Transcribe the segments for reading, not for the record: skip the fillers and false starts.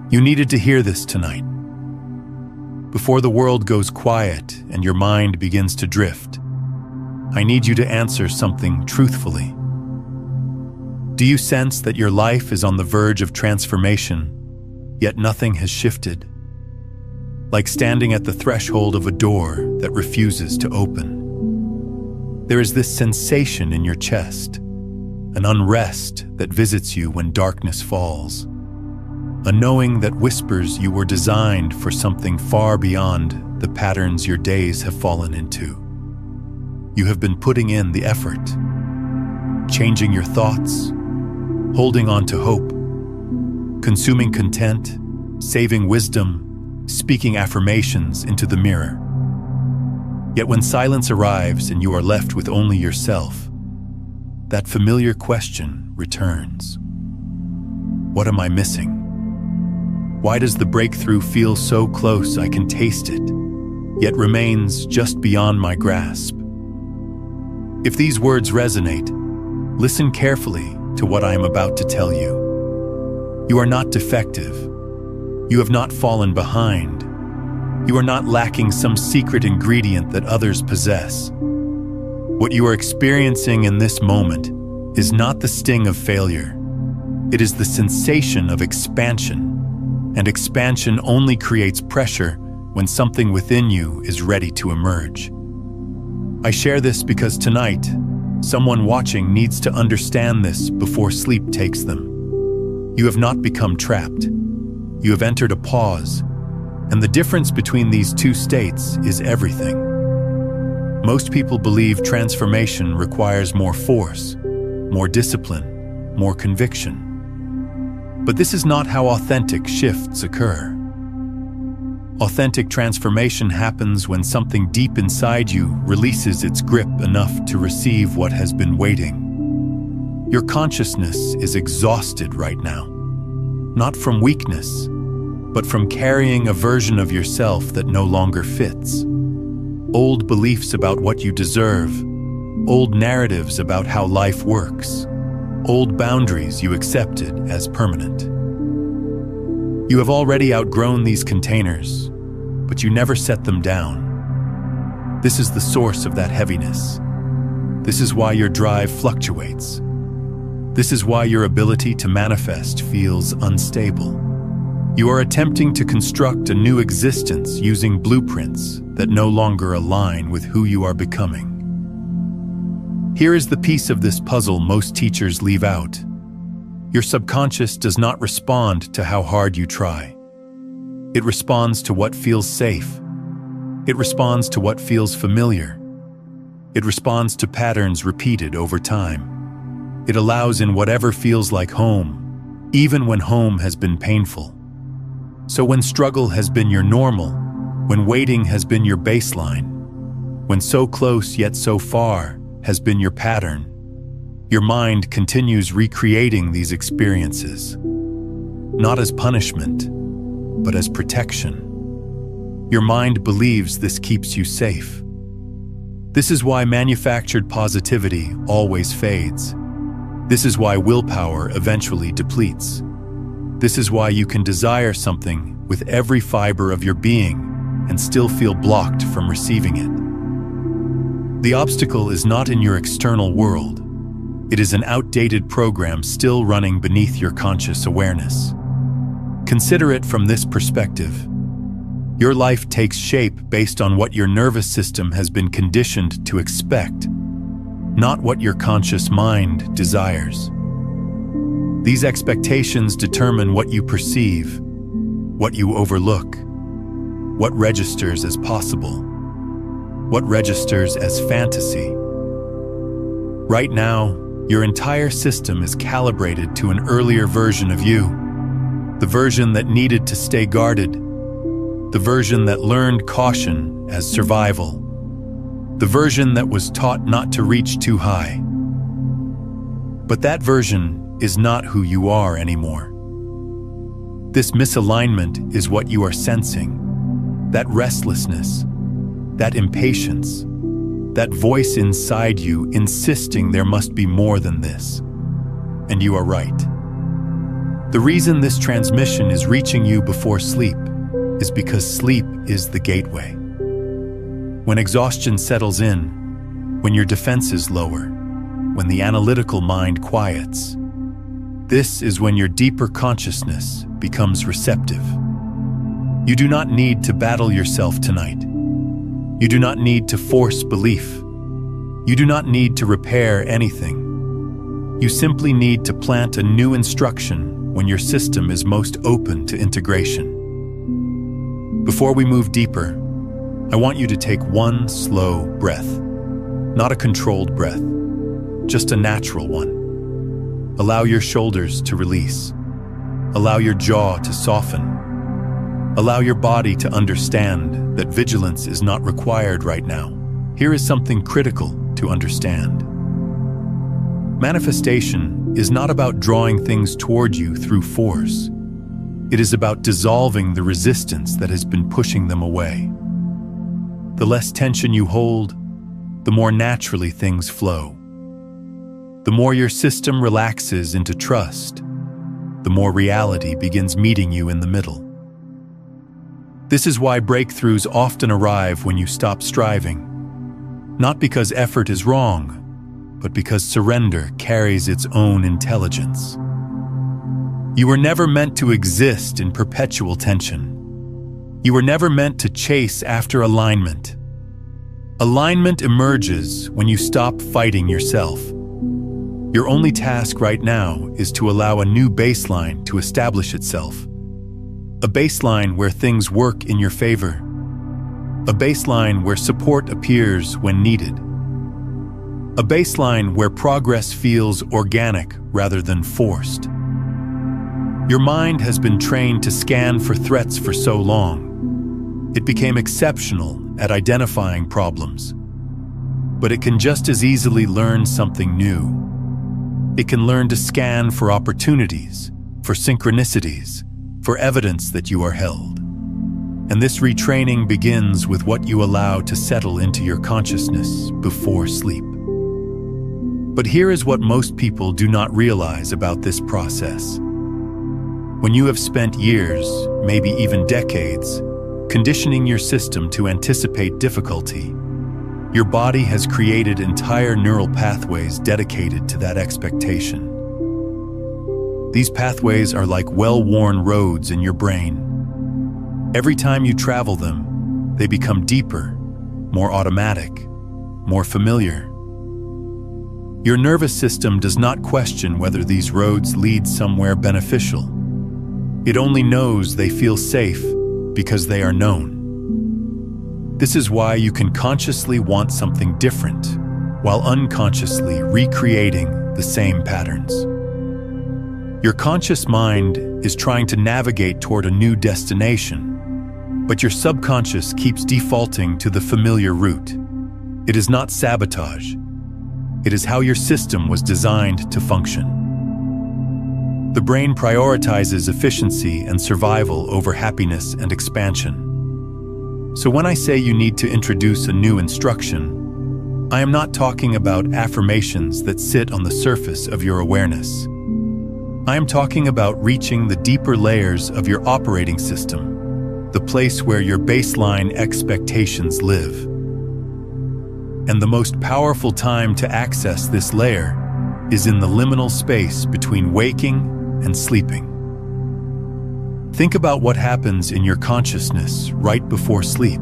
You needed to hear this tonight. Before the world goes quiet and your mind begins to drift, I need you to answer something truthfully. Do you sense that your life is on the verge of transformation, yet nothing has shifted? Like standing at the threshold of a door that refuses to open. There is this sensation in your chest, an unrest that visits you when darkness falls, a knowing that whispers you were designed for something far beyond the patterns your days have fallen into. You have been putting in the effort, changing your thoughts, holding on to hope, consuming content, saving wisdom, speaking affirmations into the mirror. Yet when silence arrives and you are left with only yourself, that familiar question returns. What am I missing? Why does the breakthrough feel so close I can taste it, yet remains just beyond my grasp? If these words resonate, listen carefully to what I am about to tell you. You are not defective. You have not fallen behind. You are not lacking some secret ingredient that others possess. What you are experiencing in this moment is not the sting of failure. It is the sensation of expansion. And expansion only creates pressure when something within you is ready to emerge. I share this because tonight, someone watching needs to understand this before sleep takes them. You have not become trapped. You have entered a pause, and the difference between these two states is everything. Most people believe transformation requires more force, more discipline, more conviction. But this is not how authentic shifts occur. Authentic transformation happens when something deep inside you releases its grip enough to receive what has been waiting. Your consciousness is exhausted right now, not from weakness, but from carrying a version of yourself that no longer fits. Old beliefs about what you deserve, old narratives about how life works, old boundaries you accepted as permanent. You have already outgrown these containers, but you never set them down. This is the source of that heaviness. This is why your drive fluctuates. This is why your ability to manifest feels unstable. You are attempting to construct a new existence using blueprints that no longer align with who you are becoming. Here is the piece of this puzzle most teachers leave out. Your subconscious does not respond to how hard you try. It responds to what feels safe. It responds to what feels familiar. It responds to patterns repeated over time. It allows in whatever feels like home, even when home has been painful. So when struggle has been your normal, when waiting has been your baseline, when so close yet so far has been your pattern, your mind continues recreating these experiences, not as punishment, but as protection. Your mind believes this keeps you safe. This is why manufactured positivity always fades. This is why willpower eventually depletes. This is why you can desire something with every fiber of your being and still feel blocked from receiving it. The obstacle is not in your external world. It is an outdated program still running beneath your conscious awareness. Consider it from this perspective. Your life takes shape based on what your nervous system has been conditioned to expect, not what your conscious mind desires. These expectations determine what you perceive, what you overlook, what registers as possible, what registers as fantasy. Right now, your entire system is calibrated to an earlier version of you, the version that needed to stay guarded, the version that learned caution as survival, the version that was taught not to reach too high. But that version is not who you are anymore. This misalignment is what you are sensing, that restlessness, that impatience, that voice inside you insisting there must be more than this. And you are right. The reason this transmission is reaching you before sleep is because sleep is the gateway. When exhaustion settles in, when your defenses lower, when the analytical mind quiets, this is when your deeper consciousness becomes receptive. You do not need to battle yourself tonight. You do not need to force belief. You do not need to repair anything. You simply need to plant a new instruction when your system is most open to integration. Before we move deeper, I want you to take one slow breath. Not a controlled breath, just a natural one. Allow your shoulders to release. Allow your jaw to soften. Allow your body to understand that vigilance is not required right now. Here is something critical to understand. Manifestation is not about drawing things toward you through force. It is about dissolving the resistance that has been pushing them away. The less tension you hold, the more naturally things flow. The more your system relaxes into trust, the more reality begins meeting you in the middle. This is why breakthroughs often arrive when you stop striving. Not because effort is wrong, but because surrender carries its own intelligence. You were never meant to exist in perpetual tension. You were never meant to chase after alignment. Alignment emerges when you stop fighting yourself. Your only task right now is to allow a new baseline to establish itself. A baseline where things work in your favor. A baseline where support appears when needed. A baseline where progress feels organic rather than forced. Your mind has been trained to scan for threats for so long. It became exceptional at identifying problems. But it can just as easily learn something new. It can learn to scan for opportunities, for synchronicities, for evidence that you are held. And this retraining begins with what you allow to settle into your consciousness before sleep. But here is what most people do not realize about this process. When you have spent years, maybe even decades, conditioning your system to anticipate difficulty, your body has created entire neural pathways dedicated to that expectation. These pathways are like well-worn roads in your brain. Every time you travel them, they become deeper, more automatic, more familiar. Your nervous system does not question whether these roads lead somewhere beneficial. It only knows they feel safe because they are known. This is why you can consciously want something different while unconsciously recreating the same patterns. Your conscious mind is trying to navigate toward a new destination, but your subconscious keeps defaulting to the familiar route. It is not sabotage. It is how your system was designed to function. The brain prioritizes efficiency and survival over happiness and expansion. So when I say you need to introduce a new instruction, I am not talking about affirmations that sit on the surface of your awareness. I am talking about reaching the deeper layers of your operating system, the place where your baseline expectations live. And the most powerful time to access this layer is in the liminal space between waking and sleeping. Think about what happens in your consciousness right before sleep.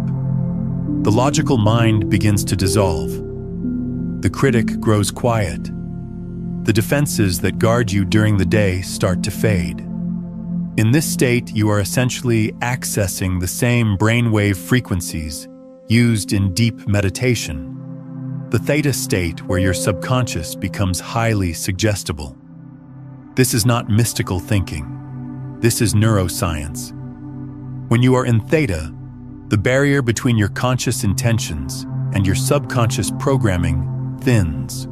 The logical mind begins to dissolve. The critic grows quiet. The defenses that guard you during the day start to fade. In this state, you are essentially accessing the same brainwave frequencies used in deep meditation. The Theta state where your subconscious becomes highly suggestible. This is not mystical thinking. This is neuroscience. When you are in Theta, the barrier between your conscious intentions and your subconscious programming thins.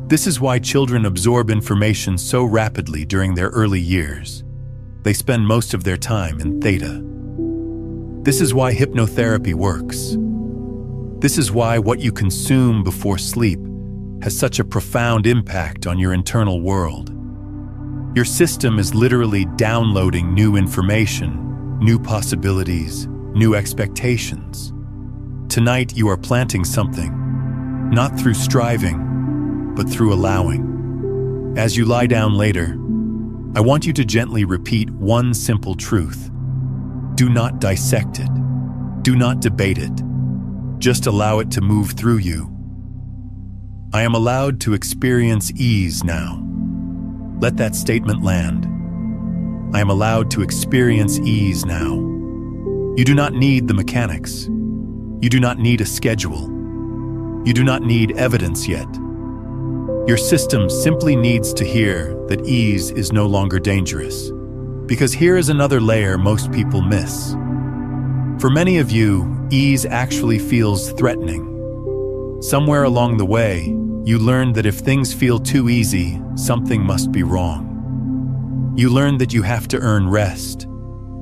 This is why children absorb information so rapidly during their early years. They spend most of their time in Theta. This is why hypnotherapy works. This is why what you consume before sleep has such a profound impact on your internal world. Your system is literally downloading new information, new possibilities, new expectations. Tonight you are planting something, not through striving, but through allowing. As you lie down later, I want you to gently repeat one simple truth. Do not dissect it. Do not debate it. Just allow it to move through you. I am allowed to experience ease now. Let that statement land. I am allowed to experience ease now. You do not need the mechanics. You do not need a schedule. You do not need evidence yet. Your system simply needs to hear that ease is no longer dangerous. Because here is another layer most people miss. For many of you, ease actually feels threatening. Somewhere along the way, you learn that if things feel too easy, something must be wrong. You learn that you have to earn rest,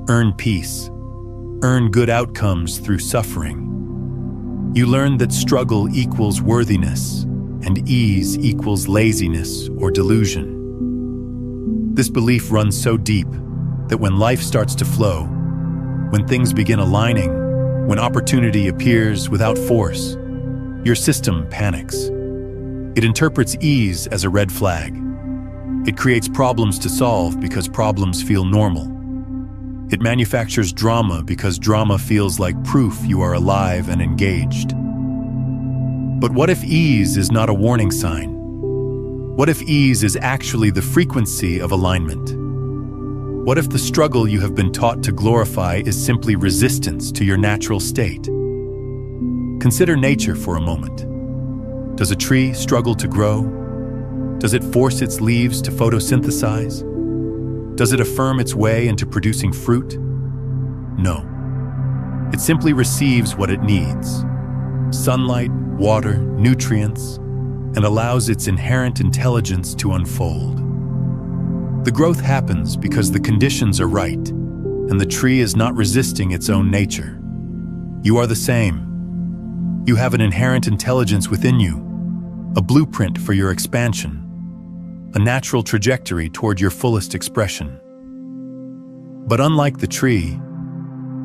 earn peace, earn good outcomes through suffering. You learn that struggle equals worthiness, and ease equals laziness or delusion. This belief runs so deep that when life starts to flow, when things begin aligning, when opportunity appears without force, your system panics. It interprets ease as a red flag. It creates problems to solve because problems feel normal. It manufactures drama because drama feels like proof you are alive and engaged. But what if ease is not a warning sign? What if ease is actually the frequency of alignment? What if the struggle you have been taught to glorify is simply resistance to your natural state? Consider nature for a moment. Does a tree struggle to grow? Does it force its leaves to photosynthesize? Does it affirm its way into producing fruit? No. It simply receives what it needs: sunlight, water, nutrients, and allows its inherent intelligence to unfold. The growth happens because the conditions are right, and the tree is not resisting its own nature. You are the same. You have an inherent intelligence within you, a blueprint for your expansion, a natural trajectory toward your fullest expression. But unlike the tree,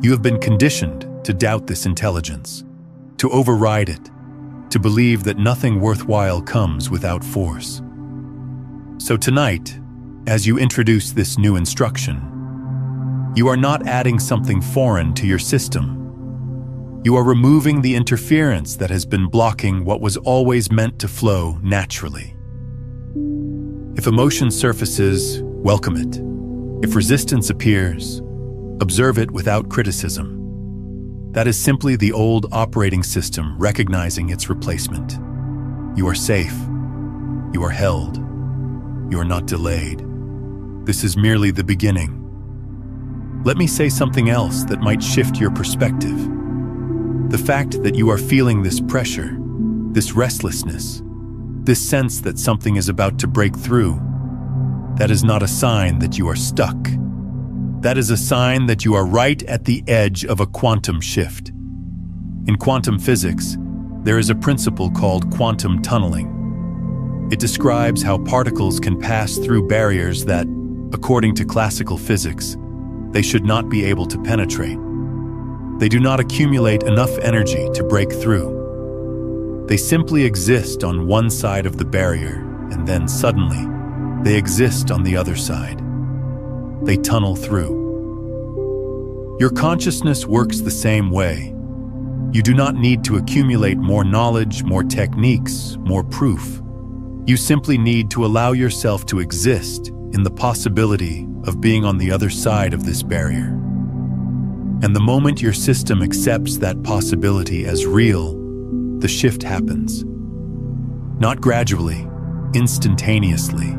you have been conditioned to doubt this intelligence, to override it, to believe that nothing worthwhile comes without force. So tonight, as you introduce this new instruction, you are not adding something foreign to your system. You are removing the interference that has been blocking what was always meant to flow naturally. If emotion surfaces, welcome it. If resistance appears, observe it without criticism. That is simply the old operating system recognizing its replacement. You are safe. You are held. You are not delayed. This is merely the beginning. Let me say something else that might shift your perspective. The fact that you are feeling this pressure, this restlessness, this sense that something is about to break through, that is not a sign that you are stuck. That is a sign that you are right at the edge of a quantum shift. In quantum physics, there is a principle called quantum tunneling. It describes how particles can pass through barriers that, according to classical physics, they should not be able to penetrate. They do not accumulate enough energy to break through. They simply exist on one side of the barrier, and then suddenly, they exist on the other side. They tunnel through. Your consciousness works the same way. You do not need to accumulate more knowledge, more techniques, more proof. You simply need to allow yourself to exist in the possibility of being on the other side of this barrier. And the moment your system accepts that possibility as real, the shift happens. Not gradually, instantaneously.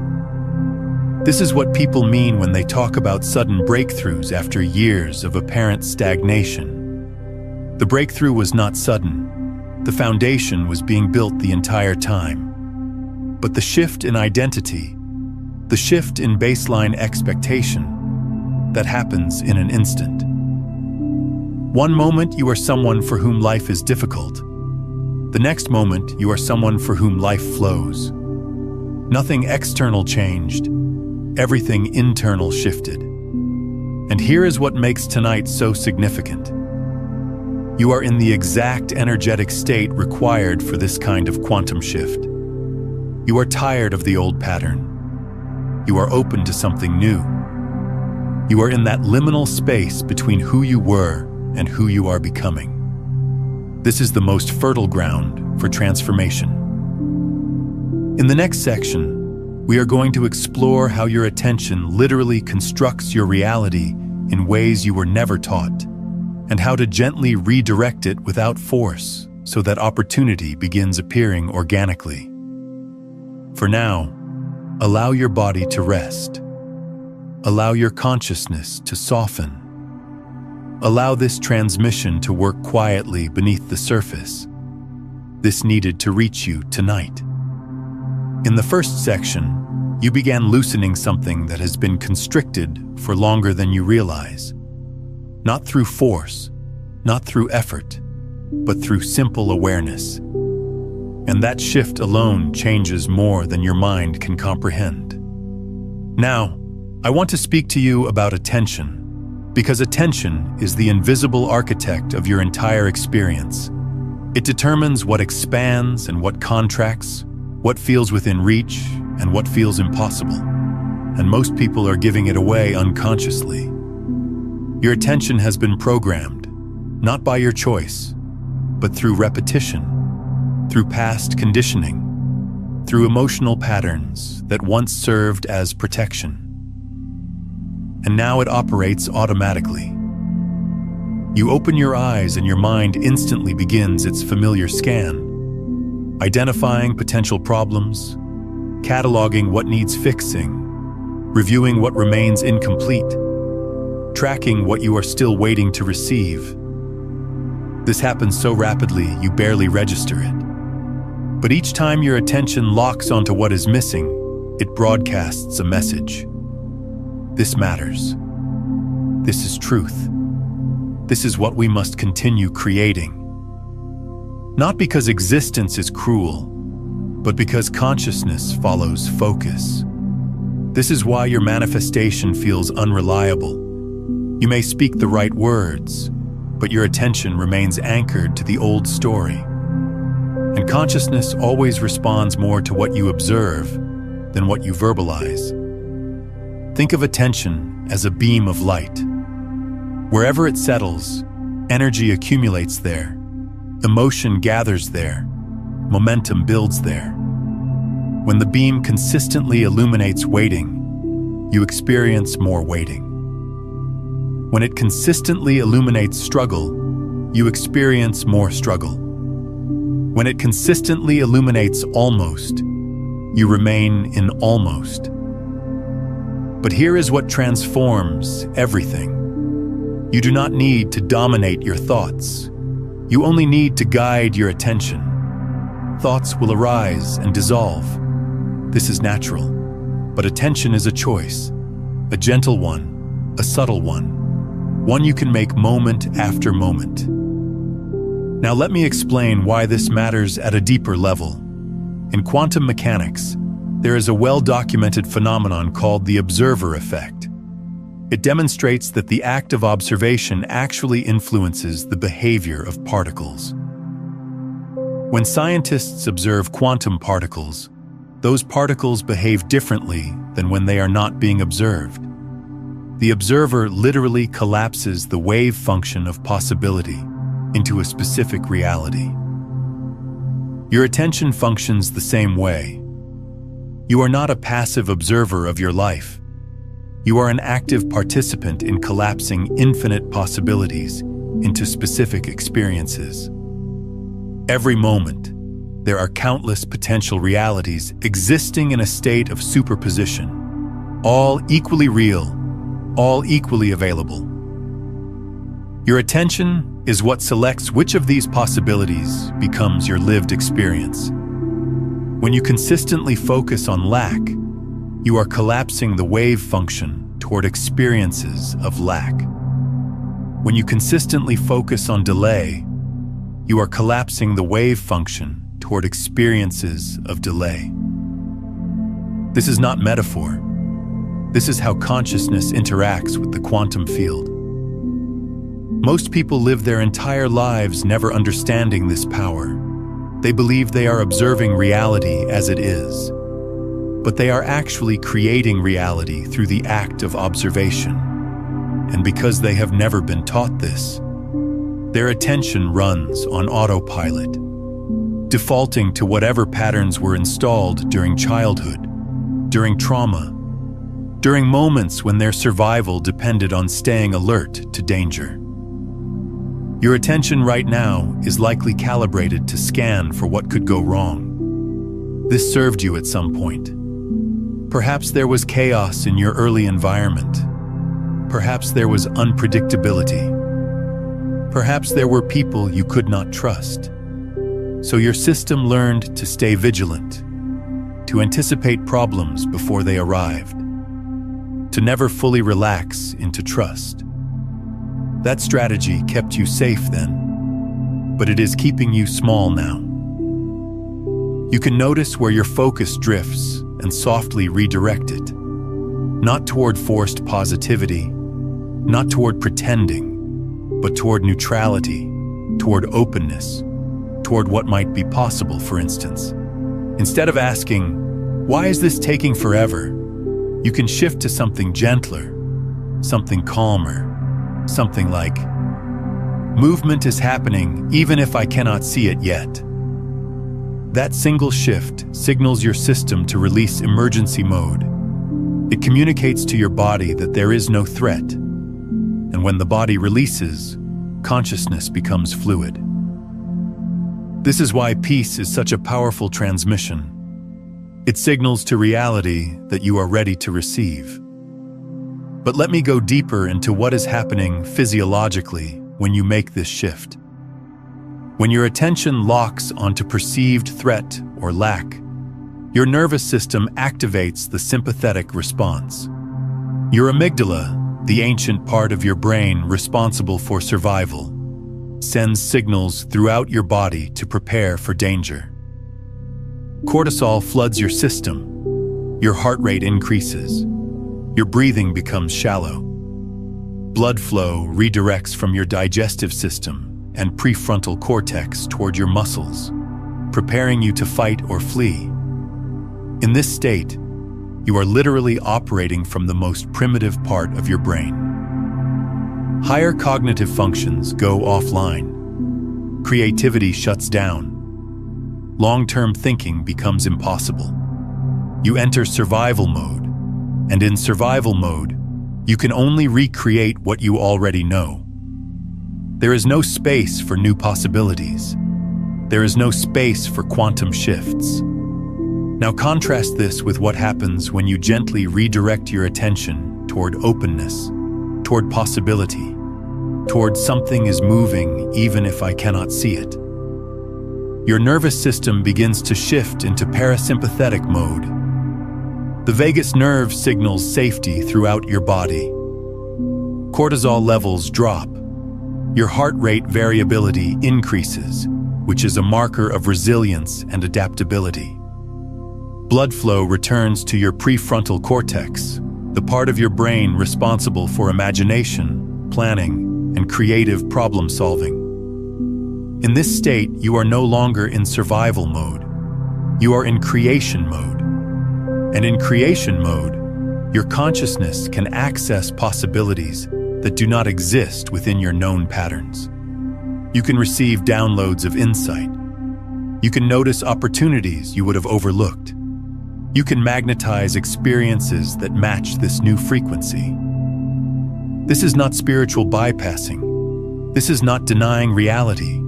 This is what people mean when they talk about sudden breakthroughs after years of apparent stagnation. The breakthrough was not sudden. The foundation was being built the entire time. But the shift in identity, the shift in baseline expectation, that happens in an instant. One moment you are someone for whom life is difficult. The next moment you are someone for whom life flows. Nothing external changed, everything internal shifted. And here is what makes tonight so significant. You are in the exact energetic state required for this kind of quantum shift. You are tired of the old pattern. You are open to something new. You are in that liminal space between who you were and who you are becoming. This is the most fertile ground for transformation. In the next section, we are going to explore how your attention literally constructs your reality in ways you were never taught, and how to gently redirect it without force so that opportunity begins appearing organically. For now, allow your body to rest. Allow your consciousness to soften. Allow this transmission to work quietly beneath the surface. This needed to reach you tonight. In the first section, you began loosening something that has been constricted for longer than you realize. Not through force, not through effort, but through simple awareness. And that shift alone changes more than your mind can comprehend. Now, I want to speak to you about attention, because attention is the invisible architect of your entire experience. It determines what expands and what contracts, what feels within reach and what feels impossible. And most people are giving it away unconsciously. Your attention has been programmed, not by your choice, but through repetition, through past conditioning, through emotional patterns that once served as protection. And now it operates automatically. You open your eyes and your mind instantly begins its familiar scan, identifying potential problems, cataloging what needs fixing, reviewing what remains incomplete, tracking what you are still waiting to receive. This happens so rapidly you barely register it. But each time your attention locks onto what is missing, it broadcasts a message. This matters. This is truth. This is what we must continue creating. Not because existence is cruel, but because consciousness follows focus. This is why your manifestation feels unreliable. You may speak the right words, but your attention remains anchored to the old story. And consciousness always responds more to what you observe than what you verbalize. Think of attention as a beam of light. Wherever it settles, energy accumulates there, emotion gathers there, momentum builds there. When the beam consistently illuminates waiting, you experience more waiting. When it consistently illuminates struggle, you experience more struggle. When it consistently illuminates almost, you remain in almost. But here is what transforms everything. You do not need to dominate your thoughts. You only need to guide your attention. Thoughts will arise and dissolve. This is natural. But attention is a choice, a gentle one, a subtle one you can make moment after moment. Now let me explain why this matters at a deeper level. In quantum mechanics, there is a well-documented phenomenon called the observer effect. It demonstrates that the act of observation actually influences the behavior of particles. When scientists observe quantum particles, those particles behave differently than when they are not being observed. The observer literally collapses the wave function of possibility into a specific reality. Your attention functions the same way. You are not a passive observer of your life. You are an active participant in collapsing infinite possibilities into specific experiences. Every moment, there are countless potential realities existing in a state of superposition, all equally real, all equally available. Your attention is what selects which of these possibilities becomes your lived experience. When you consistently focus on lack, you are collapsing the wave function toward experiences of lack. When you consistently focus on delay, you are collapsing the wave function toward experiences of delay. This is not metaphor. This is how consciousness interacts with the quantum field. Most people live their entire lives never understanding this power. They believe they are observing reality as it is, but they are actually creating reality through the act of observation. And because they have never been taught this, their attention runs on autopilot, defaulting to whatever patterns were installed during childhood, during trauma, during moments when their survival depended on staying alert to danger. Your attention right now is likely calibrated to scan for what could go wrong. This served you at some point. Perhaps there was chaos in your early environment. Perhaps there was unpredictability. Perhaps there were people you could not trust. So your system learned to stay vigilant, to anticipate problems before they arrived, to never fully relax into trust. That strategy kept you safe then, but it is keeping you small now. You can notice where your focus drifts and softly redirect it, not toward forced positivity, not toward pretending, but toward neutrality, toward openness, toward what might be possible, for instance. Instead of asking, "Why is this taking forever?" you can shift to something gentler, something calmer, something like, "Movement is happening even if I cannot see it yet." That single shift signals your system to release emergency mode. It communicates to your body that there is no threat. And when the body releases, consciousness becomes fluid. This is why peace is such a powerful transmission. It signals to reality that you are ready to receive. But let me go deeper into what is happening physiologically when you make this shift. When your attention locks onto perceived threat or lack, your nervous system activates the sympathetic response. Your amygdala, the ancient part of your brain responsible for survival, sends signals throughout your body to prepare for danger. Cortisol floods your system. Your heart rate increases. Your breathing becomes shallow. Blood flow redirects from your digestive system and prefrontal cortex toward your muscles, preparing you to fight or flee. In this state, you are literally operating from the most primitive part of your brain. Higher cognitive functions go offline. Creativity shuts down. Long-term thinking becomes impossible. You enter survival mode, and in survival mode, you can only recreate what you already know. There is no space for new possibilities. There is no space for quantum shifts. Now contrast this with what happens when you gently redirect your attention toward openness, toward possibility, toward something is moving even if I cannot see it. Your nervous system begins to shift into parasympathetic mode. The vagus nerve signals safety throughout your body. Cortisol levels drop. Your heart rate variability increases, which is a marker of resilience and adaptability. Blood flow returns to your prefrontal cortex, the part of your brain responsible for imagination, planning, and creative problem solving. In this state, you are no longer in survival mode. You are in creation mode. And in creation mode, your consciousness can access possibilities that do not exist within your known patterns. You can receive downloads of insight. You can notice opportunities you would have overlooked. You can magnetize experiences that match this new frequency. This is not spiritual bypassing. This is not denying reality.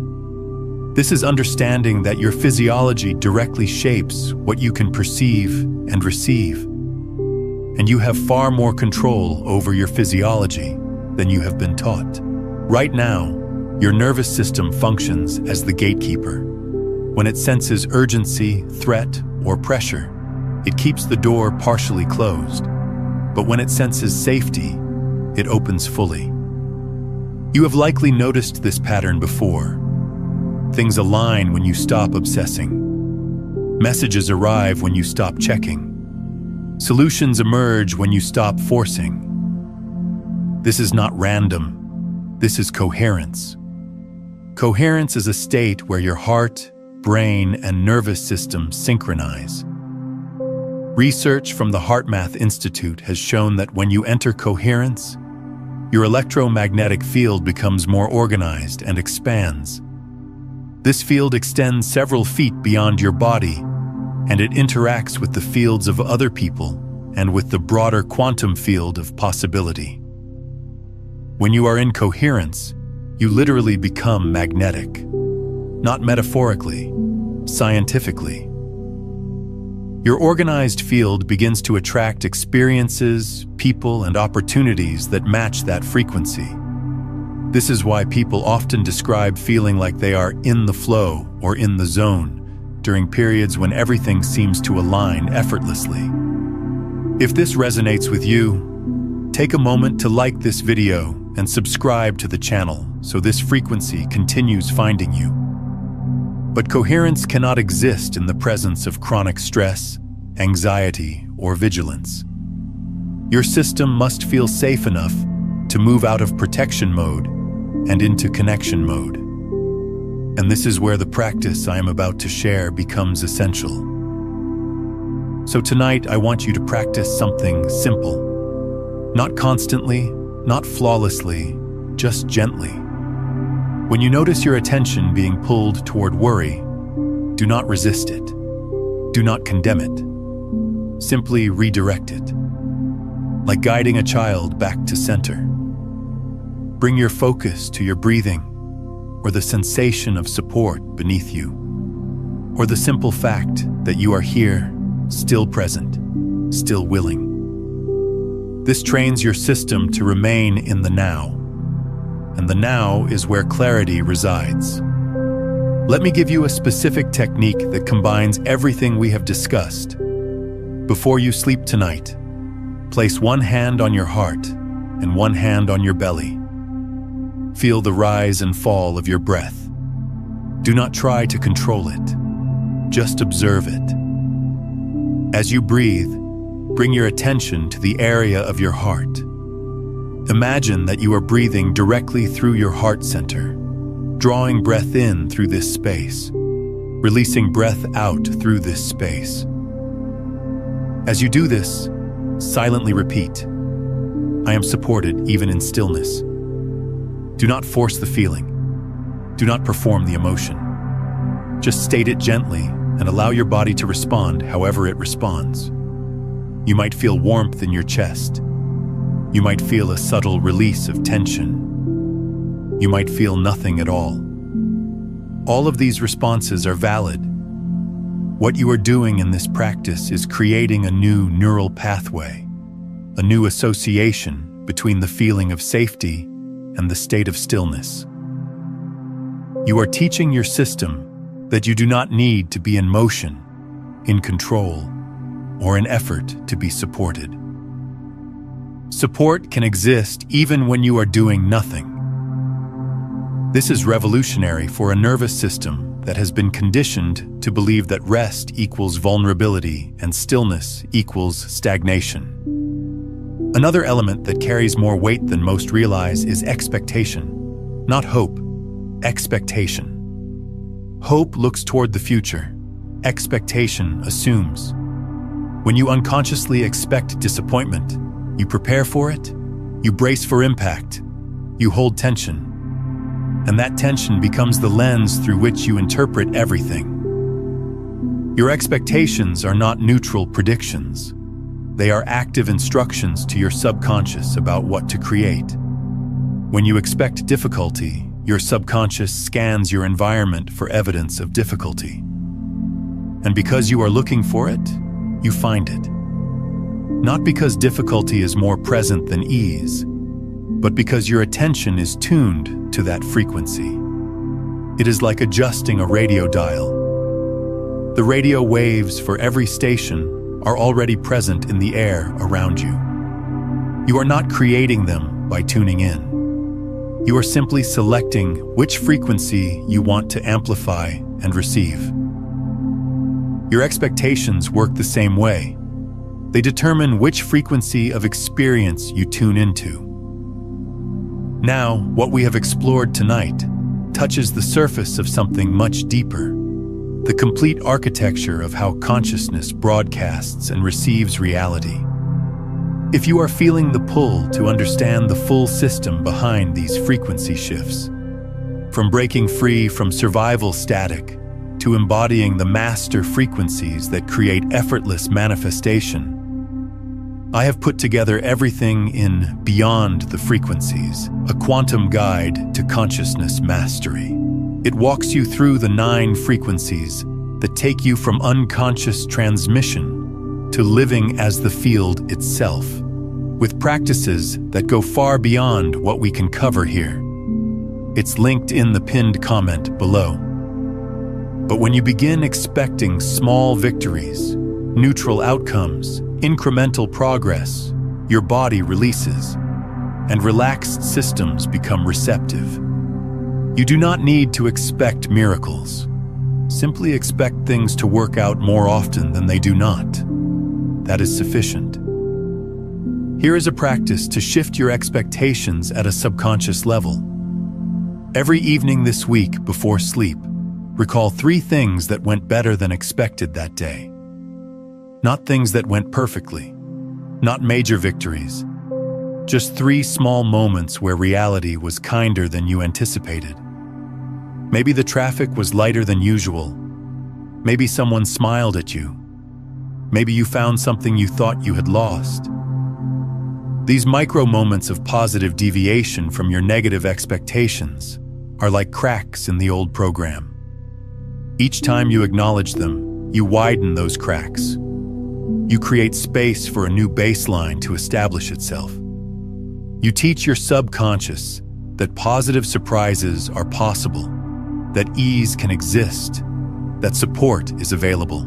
This is understanding that your physiology directly shapes what you can perceive and receive. And you have far more control over your physiology than you have been taught. Right now, your nervous system functions as the gatekeeper. When it senses urgency, threat, or pressure, it keeps the door partially closed. But when it senses safety, it opens fully. You have likely noticed this pattern before. Things align when you stop obsessing. Messages arrive when you stop checking. Solutions emerge when you stop forcing. This is not random. This is coherence. Coherence is a state where your heart, brain, and nervous system synchronize. Research from the HeartMath Institute has shown that when you enter coherence, your electromagnetic field becomes more organized and expands. This field extends several feet beyond your body, and it interacts with the fields of other people and with the broader quantum field of possibility. When you are in coherence, you literally become magnetic. Not metaphorically, scientifically. Your organized field begins to attract experiences, people, and opportunities that match that frequency. This is why people often describe feeling like they are in the flow or in the zone during periods when everything seems to align effortlessly. If this resonates with you, take a moment to like this video and subscribe to the channel so this frequency continues finding you. But coherence cannot exist in the presence of chronic stress, anxiety, or vigilance. Your system must feel safe enough to move out of protection mode and into connection mode. And this is where the practice I am about to share becomes essential. So tonight, I want you to practice something simple. Not constantly, not flawlessly, just gently. When you notice your attention being pulled toward worry, do not resist it. Do not condemn it. Simply redirect it. Like guiding a child back to center. Bring your focus to your breathing, or the sensation of support beneath you, or the simple fact that you are here, still present, still willing. This trains your system to remain in the now. And the now is where clarity resides. Let me give you a specific technique that combines everything we have discussed. Before you sleep tonight, place one hand on your heart and one hand on your belly. Feel the rise and fall of your breath. Do not try to control it. Just observe it. As you breathe, bring your attention to the area of your heart. Imagine that you are breathing directly through your heart center, drawing breath in through this space, releasing breath out through this space. As you do this, silently repeat, I am supported even in stillness. Do not force the feeling. Do not perform the emotion. Just state it gently and allow your body to respond however it responds. You might feel warmth in your chest. You might feel a subtle release of tension. You might feel nothing at all. All of these responses are valid. What you are doing in this practice is creating a new neural pathway, a new association between the feeling of safety and the state of stillness. You are teaching your system that you do not need to be in motion, in control, or in effort to be supported. Support can exist even when you are doing nothing. This is revolutionary for a nervous system that has been conditioned to believe that rest equals vulnerability and stillness equals stagnation. Another element that carries more weight than most realize is expectation, not hope, expectation. Hope looks toward the future. Expectation assumes. When you unconsciously expect disappointment, you prepare for it, you brace for impact, you hold tension. And that tension becomes the lens through which you interpret everything. Your expectations are not neutral predictions. They are active instructions to your subconscious about what to create. When you expect difficulty, your subconscious scans your environment for evidence of difficulty. And because you are looking for it, you find it. Not because difficulty is more present than ease, but because your attention is tuned to that frequency. It is like adjusting a radio dial. The radio waves for every station are already present in the air around you. You are not creating them by tuning in. You are simply selecting which frequency you want to amplify and receive. Your expectations work the same way. They determine which frequency of experience you tune into. Now, what we have explored tonight touches the surface of something much deeper, the complete architecture of how consciousness broadcasts and receives reality. If you are feeling the pull to understand the full system behind these frequency shifts, from breaking free from survival static to embodying the master frequencies that create effortless manifestation, I have put together everything in Beyond the Frequencies, a quantum guide to consciousness mastery. It walks you through the 9 frequencies that take you from unconscious transmission to living as the field itself, with practices that go far beyond what we can cover here. It's linked in the pinned comment below. But when you begin expecting small victories, neutral outcomes, incremental progress, your body releases, and relaxed systems become receptive. You do not need to expect miracles. Simply expect things to work out more often than they do not. That is sufficient. Here is a practice to shift your expectations at a subconscious level. Every evening this week before sleep, recall 3 things that went better than expected that day. Not things that went perfectly, not major victories, just 3 small moments where reality was kinder than you anticipated. Maybe the traffic was lighter than usual. Maybe someone smiled at you. Maybe you found something you thought you had lost. These micro moments of positive deviation from your negative expectations are like cracks in the old program. Each time you acknowledge them, you widen those cracks. You create space for a new baseline to establish itself. You teach your subconscious that positive surprises are possible, that ease can exist, that support is available.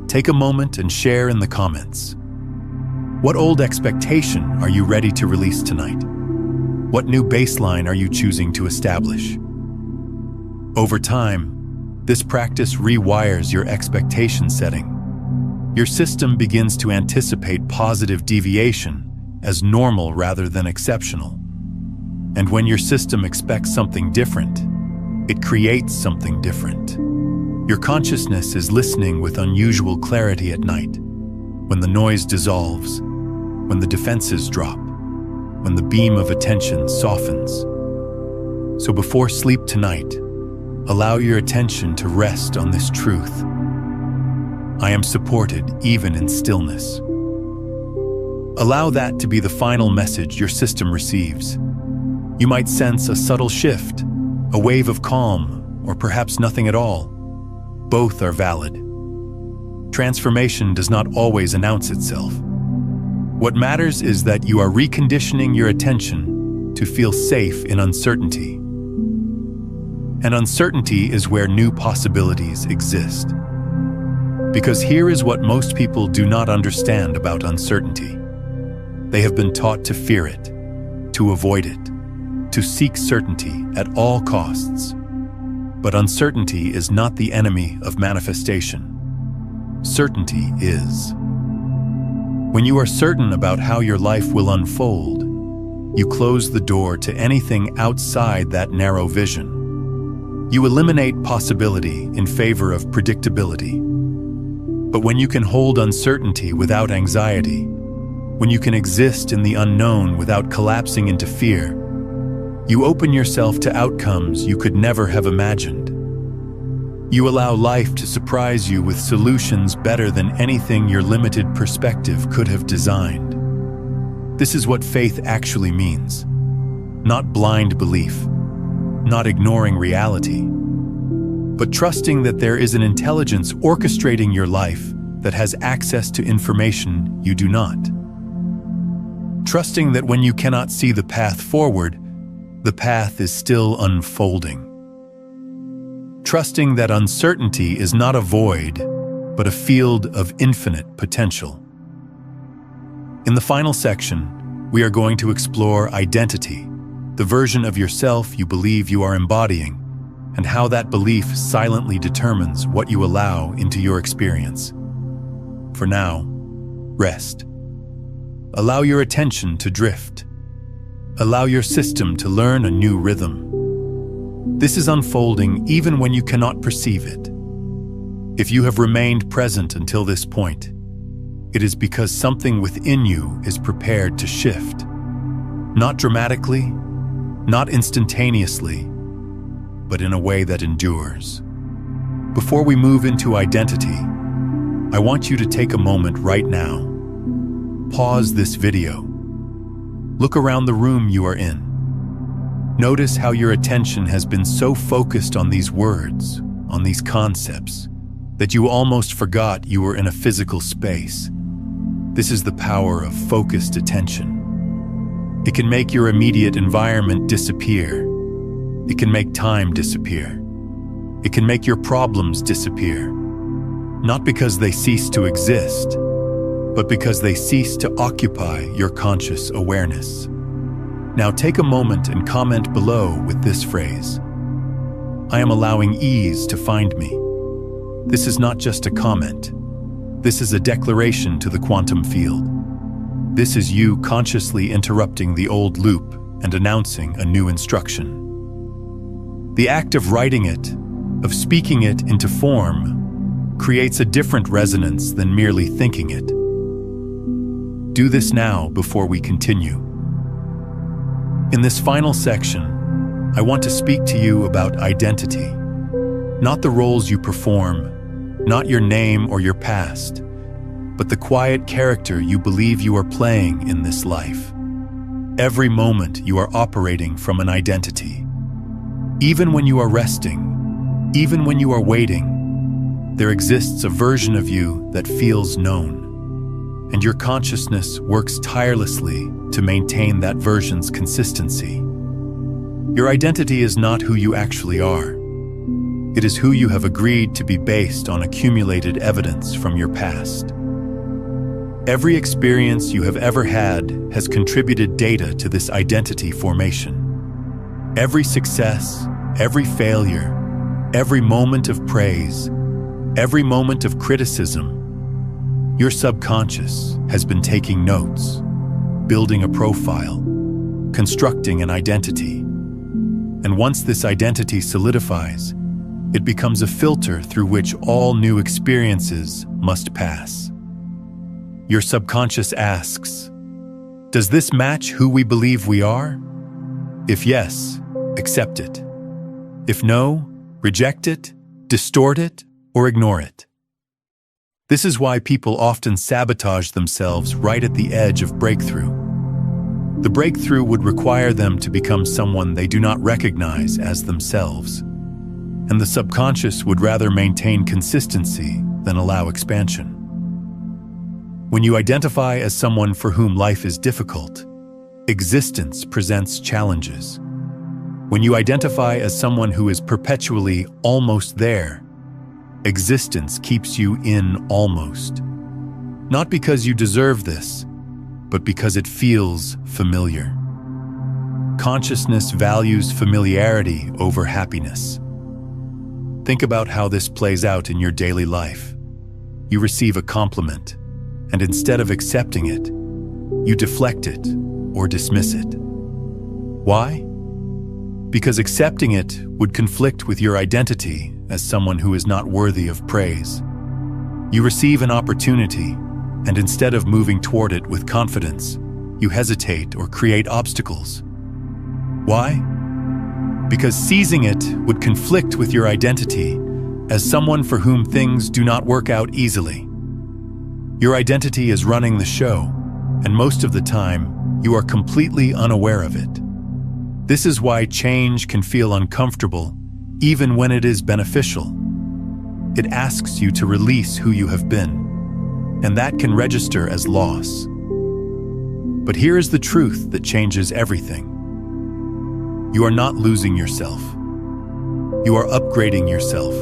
Take a moment and share in the comments. What old expectation are you ready to release tonight? What new baseline are you choosing to establish? Over time, this practice rewires your expectation setting. Your system begins to anticipate positive deviation as normal rather than exceptional. And when your system expects something different, it creates something different. Your consciousness is listening with unusual clarity at night, when the noise dissolves, when the defenses drop, when the beam of attention softens. So before sleep tonight, allow your attention to rest on this truth. I am supported even in stillness. Allow that to be the final message your system receives. You might sense a subtle shift, a wave of calm, or perhaps nothing at all. Both are valid. Transformation does not always announce itself. What matters is that you are reconditioning your attention to feel safe in uncertainty. And uncertainty is where new possibilities exist. Because here is what most people do not understand about uncertainty. They have been taught to fear it, to avoid it, to seek certainty at all costs. But uncertainty is not the enemy of manifestation. Certainty is. When you are certain about how your life will unfold, you close the door to anything outside that narrow vision. You eliminate possibility in favor of predictability. But when you can hold uncertainty without anxiety, when you can exist in the unknown without collapsing into fear, you open yourself to outcomes you could never have imagined. You allow life to surprise you with solutions better than anything your limited perspective could have designed. This is what faith actually means. Not blind belief, not ignoring reality, but trusting that there is an intelligence orchestrating your life that has access to information you do not. Trusting that when you cannot see the path forward, the path is still unfolding. Trusting that uncertainty is not a void, but a field of infinite potential. In the final section, we are going to explore identity, the version of yourself you believe you are embodying, and how that belief silently determines what you allow into your experience. For now, rest. Allow your attention to drift. Allow your system to learn a new rhythm. This is unfolding even when you cannot perceive it. If you have remained present until this point, it is because something within you is prepared to shift. Not dramatically, not instantaneously, but in a way that endures. Before we move into identity, I want you to take a moment right now. Pause this video. Look around the room you are in. Notice how your attention has been so focused on these words, on these concepts, that you almost forgot you were in a physical space. This is the power of focused attention. It can make your immediate environment disappear. It can make time disappear. It can make your problems disappear. Not because they cease to exist, but because they cease to occupy your conscious awareness. Now take a moment and comment below with this phrase: I am allowing ease to find me. This is not just a comment. This is a declaration to the quantum field. This is you consciously interrupting the old loop and announcing a new instruction. The act of writing it, of speaking it into form, creates a different resonance than merely thinking it. Do this now before we continue. In this final section, I want to speak to you about identity. Not the roles you perform, not your name or your past, but the quiet character you believe you are playing in this life. Every moment you are operating from an identity. Even when you are resting, even when you are waiting, there exists a version of you that feels known. And your consciousness works tirelessly to maintain that version's consistency. Your identity is not who you actually are. It is who you have agreed to be based on accumulated evidence from your past. Every experience you have ever had has contributed data to this identity formation. Every success, every failure, every moment of praise, every moment of criticism, your subconscious has been taking notes, building a profile, constructing an identity. And once this identity solidifies, it becomes a filter through which all new experiences must pass. Your subconscious asks, does this match who we believe we are? If yes, accept it. If no, reject it, distort it, or ignore it. This is why people often sabotage themselves right at the edge of breakthrough. The breakthrough would require them to become someone they do not recognize as themselves. And the subconscious would rather maintain consistency than allow expansion. When you identify as someone for whom life is difficult, existence presents challenges. When you identify as someone who is perpetually almost there, existence keeps you in almost. Not because you deserve this, but because it feels familiar. Consciousness values familiarity over happiness. Think about how this plays out in your daily life. You receive a compliment, and instead of accepting it, you deflect it or dismiss it. Why? Because accepting it would conflict with your identity as someone who is not worthy of praise. You receive an opportunity, and instead of moving toward it with confidence, you hesitate or create obstacles. Why? Because seizing it would conflict with your identity as someone for whom things do not work out easily. Your identity is running the show, and most of the time, you are completely unaware of it. This is why change can feel uncomfortable, even when it is beneficial. It asks you to release who you have been, and that can register as loss. But here is the truth that changes everything. You are not losing yourself. You are upgrading yourself.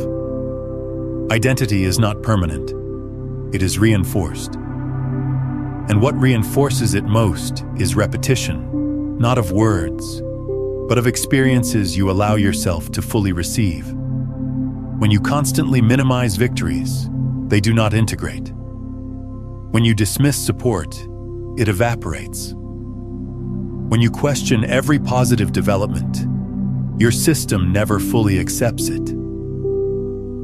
Identity is not permanent. It is reinforced. And what reinforces it most is repetition, not of words, but of experiences you allow yourself to fully receive. When you constantly minimize victories, they do not integrate. When you dismiss support, it evaporates. When you question every positive development, your system never fully accepts it.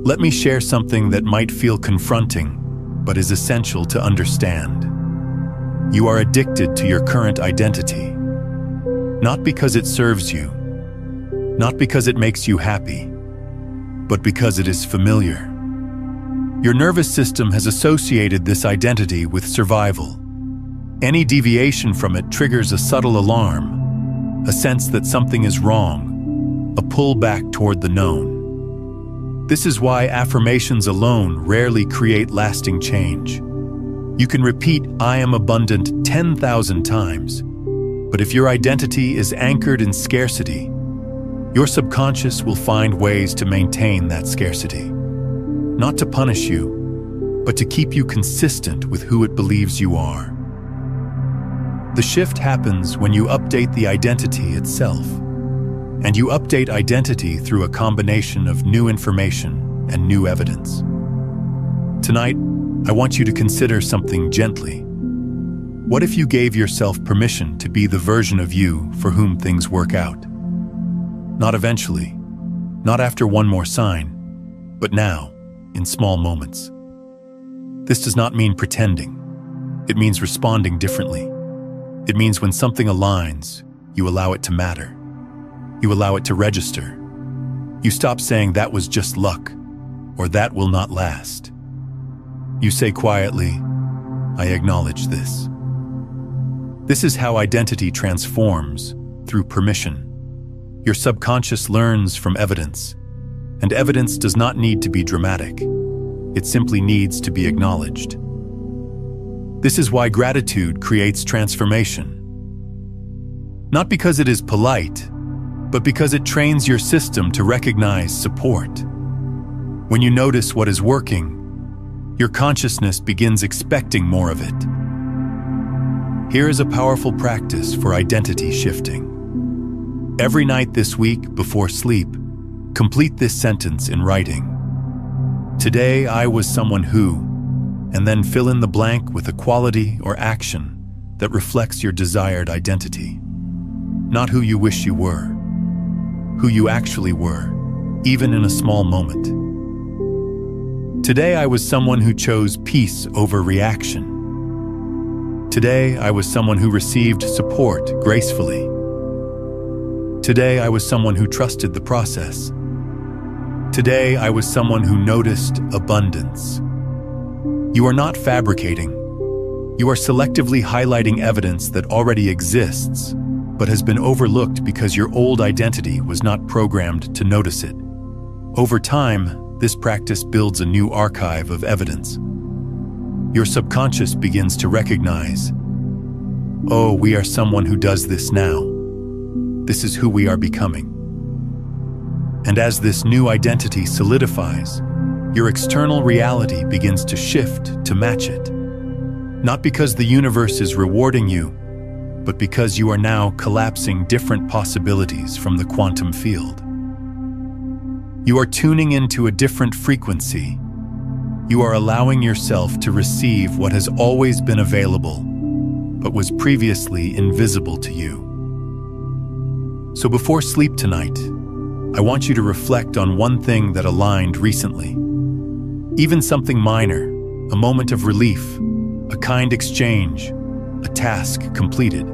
Let me share something that might feel confronting, but is essential to understand. You are addicted to your current identity, not because it serves you, not because it makes you happy, but because it is familiar. Your nervous system has associated this identity with survival. Any deviation from it triggers a subtle alarm, a sense that something is wrong, a pull back toward the known. This is why affirmations alone rarely create lasting change. You can repeat "I am abundant" 10,000 times, but if your identity is anchored in scarcity, your subconscious will find ways to maintain that scarcity. Not to punish you, but to keep you consistent with who it believes you are. The shift happens when you update the identity itself. And you update identity through a combination of new information and new evidence. Tonight, I want you to consider something gently. What if you gave yourself permission to be the version of you for whom things work out? Not eventually, not after one more sign, but now, in small moments. This does not mean pretending. It means responding differently. It means when something aligns, you allow it to matter. You allow it to register. You stop saying "that was just luck" or "that will not last." You say quietly, "I acknowledge this." This is how identity transforms, through permission. Your subconscious learns from evidence, and evidence does not need to be dramatic. It simply needs to be acknowledged. This is why gratitude creates transformation. Not because it is polite, but because it trains your system to recognize support. When you notice what is working, your consciousness begins expecting more of it. Here is a powerful practice for identity shifting. Every night this week before sleep, complete this sentence in writing. Today I was someone who, and then fill in the blank with a quality or action that reflects your desired identity. Not who you wish you were, who you actually were, even in a small moment. Today I was someone who chose peace over reaction. Today I was someone who received support gracefully. Today I was someone who trusted the process. Today I was someone who noticed abundance. You are not fabricating. You are selectively highlighting evidence that already exists, but has been overlooked because your old identity was not programmed to notice it. Over time, this practice builds a new archive of evidence. Your subconscious begins to recognize, "Oh, we are someone who does this now. This is who we are becoming." And as this new identity solidifies, your external reality begins to shift to match it. Not because the universe is rewarding you, but because you are now collapsing different possibilities from the quantum field. You are tuning into a different frequency. You are allowing yourself to receive what has always been available, but was previously invisible to you. So before sleep tonight, I want you to reflect on one thing that aligned recently. Even something minor, a moment of relief, a kind exchange, a task completed.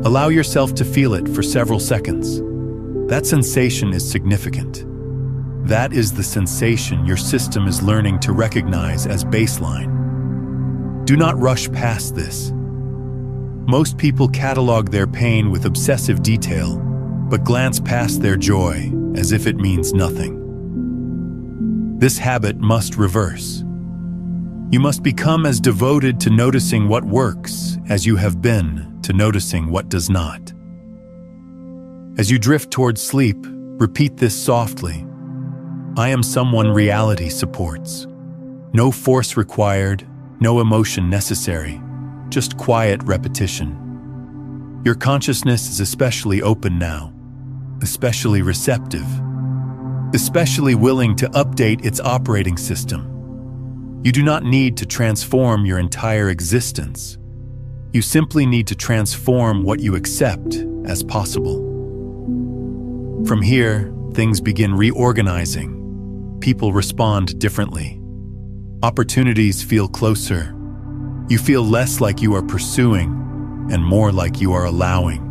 Allow yourself to feel it for several seconds. That sensation is significant. That is the sensation your system is learning to recognize as baseline. Do not rush past this. Most people catalog their pain with obsessive detail, but glance past their joy as if it means nothing. This habit must reverse. You must become as devoted to noticing what works as you have been to noticing what does not. As you drift towards sleep, repeat this softly. I am someone reality supports. No force required, no emotion necessary, just quiet repetition. Your consciousness is especially open now, especially receptive, especially willing to update its operating system. You do not need to transform your entire existence. You simply need to transform what you accept as possible. From here, things begin reorganizing. People respond differently. Opportunities feel closer. You feel less like you are pursuing and more like you are allowing.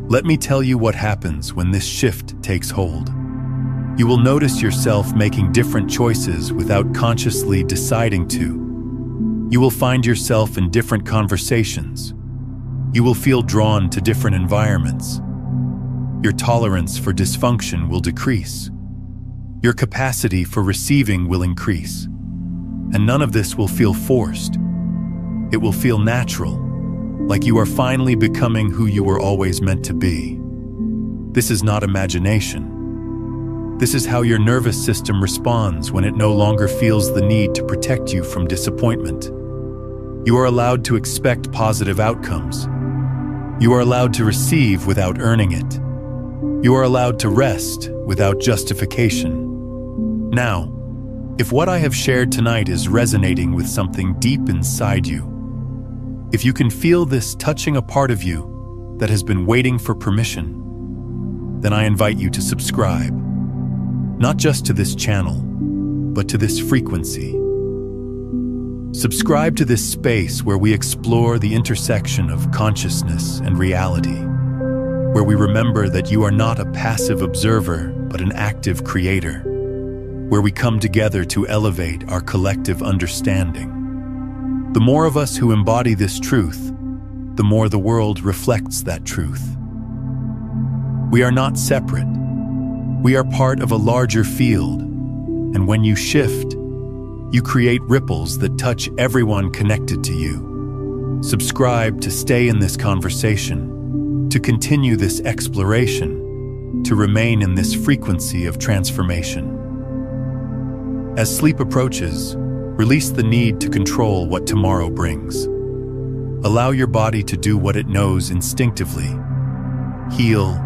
Let me tell you what happens when this shift takes hold. You will notice yourself making different choices without consciously deciding to. You will find yourself in different conversations. You will feel drawn to different environments. Your tolerance for dysfunction will decrease. Your capacity for receiving will increase. And none of this will feel forced. It will feel natural, like you are finally becoming who you were always meant to be. This is not imagination. This is how your nervous system responds when it no longer feels the need to protect you from disappointment. You are allowed to expect positive outcomes. You are allowed to receive without earning it. You are allowed to rest without justification. Now, if what I have shared tonight is resonating with something deep inside you, if you can feel this touching a part of you that has been waiting for permission, then I invite you to subscribe, not just to this channel, but to this frequency. Subscribe to this space where we explore the intersection of consciousness and reality, where we remember that you are not a passive observer, but an active creator, where we come together to elevate our collective understanding. The more of us who embody this truth, the more the world reflects that truth. We are not separate. We are part of a larger field, and when you shift, you create ripples that touch everyone connected to you. Subscribe to stay in this conversation, to continue this exploration, to remain in this frequency of transformation. As sleep approaches, release the need to control what tomorrow brings. Allow your body to do what it knows instinctively. Heal,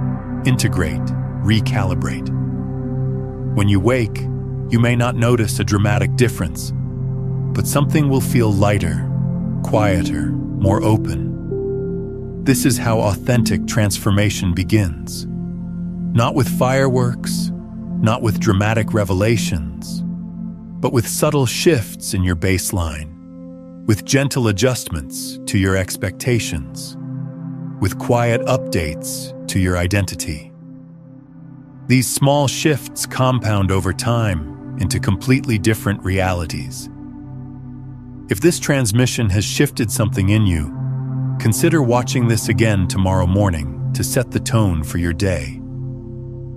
integrate, recalibrate. When you wake, you may not notice a dramatic difference, but something will feel lighter, quieter, more open. This is how authentic transformation begins. Not with fireworks, not with dramatic revelations, but with subtle shifts in your baseline, with gentle adjustments to your expectations, with quiet updates to your identity. These small shifts compound over time into completely different realities. If this transmission has shifted something in you, consider watching this again tomorrow morning to set the tone for your day.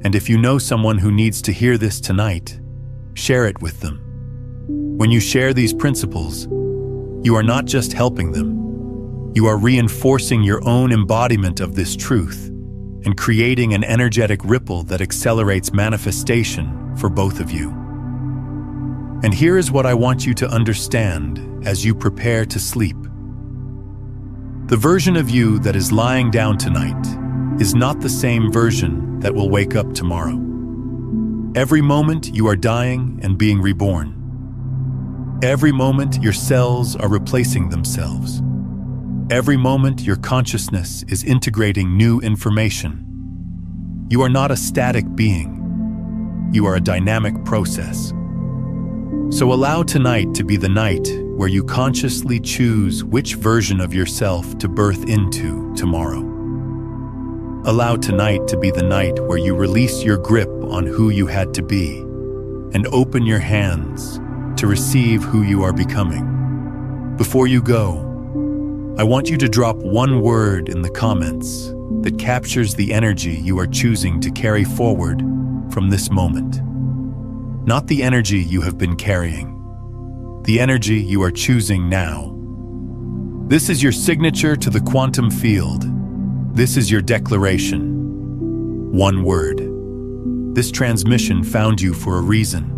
And if you know someone who needs to hear this tonight, share it with them. When you share these principles, you are not just helping them, you are reinforcing your own embodiment of this truth and creating an energetic ripple that accelerates manifestation for both of you. And here is what I want you to understand as you prepare to sleep. The version of you that is lying down tonight is not the same version that will wake up tomorrow. Every moment you are dying and being reborn. Every moment your cells are replacing themselves. Every moment your consciousness is integrating new information. You are not a static being. You are a dynamic process. So allow tonight to be the night where you consciously choose which version of yourself to birth into tomorrow. Allow tonight to be the night where you release your grip on who you had to be and open your hands to receive who you are becoming. Before you go, I want you to drop one word in the comments that captures the energy you are choosing to carry forward from this moment. Not the energy you have been carrying, the energy you are choosing now. This is your signature to the quantum field. This is your declaration. One word. This transmission found you for a reason.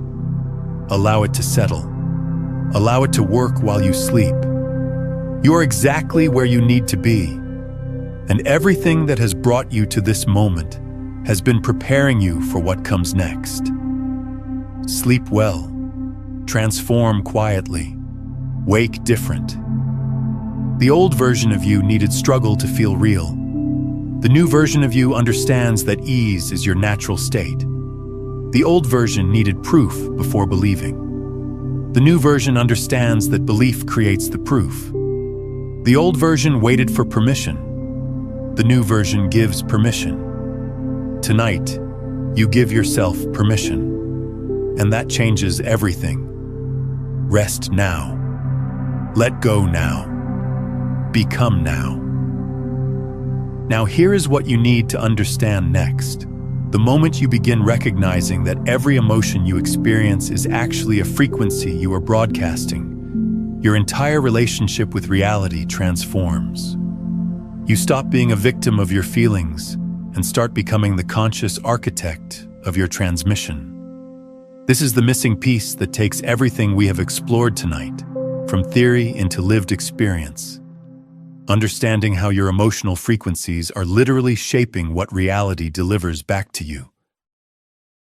Allow it to settle. Allow it to work while you sleep. You are exactly where you need to be, and everything that has brought you to this moment has been preparing you for what comes next. Sleep well, Transform quietly. Wake different. The old version of you needed struggle to feel real. The new version of you understands that ease is your natural state. The old version needed proof before believing. The new version understands that belief creates the proof. The old version waited for permission. The new version gives permission. Tonight, you give yourself permission, and that changes everything. Rest now. Let go now. Become now. Now here is what you need to understand next. The moment you begin recognizing that every emotion you experience is actually a frequency you are broadcasting, your entire relationship with reality transforms. You stop being a victim of your feelings and start becoming the conscious architect of your transmission. This is the missing piece that takes everything we have explored tonight, from theory into lived experience. Understanding how your emotional frequencies are literally shaping what reality delivers back to you.